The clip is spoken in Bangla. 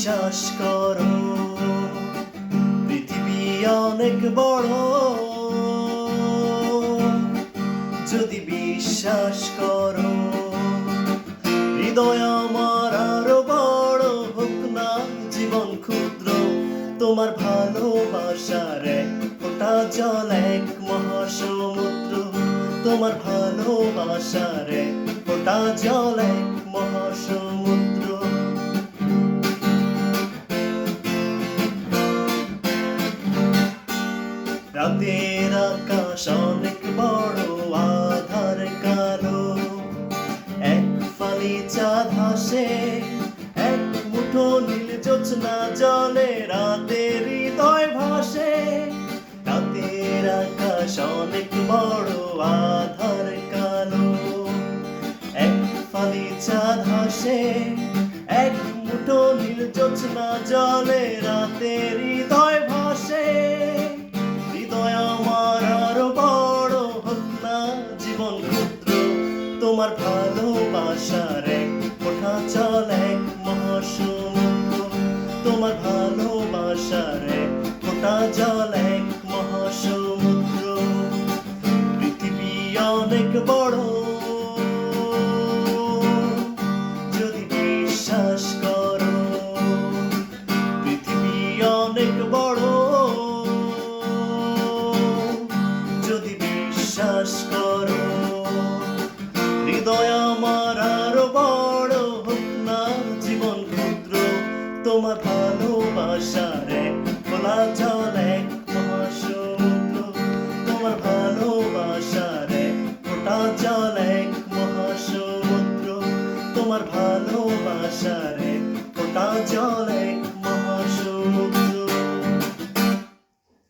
বিশ্বাস করো, পৃথিবী অনেক বড়। যদি বিশ্বাস করো, হৃদয় আমার আরো বড় হোক না জীবন ক্ষুদ্র। তোমার ভালোবাসার এক ফোঁটা জল এক মহাসমুদ্র। তোমার ভালোবাসার এক ফোঁটা জল এক মহাসমুদ্র। রাতের আকাশ অনেক বড়, আধার কালো। এক ফালি চাঁদ হাসে, এক মুঠো নীল জ্যোৎস্না জলে, রাতের হৃদয় ভাসে। রাতের আকাশ অনেক বড়, আধার কালো। এক ফালি চাঁদ হাসে, এক মুঠো নীল জ্যোৎস্না জলে, রাতের হৃদয় ভাসে। হৃদয় আমার আরো বড় হোক না জীবন ক্ষুদ্র। তোমার ভালোবাসার এক ফোঁটা জল এক মহাসমুদ্র। তোমার ভালোবাসার এক ফোঁটা জল এক মহাসমুদ্র। পৃথিবী অনেক বড়, যদি বিশ্বাস করো। পৃথিবী অনেক বড়, যদি বিশ্বাস করো। হৃদয় আমার আরো বড় হোক না জীবন ক্ষুদ্র। তোমার ভালোবাসার এক খোলা জল এক মহাসমুদ্র। তোমার ভালোবাসার এক ফোঁটা জল এক মহাসমুদ্র। তোমার ভালোবাসার এক ফোঁটা জল এক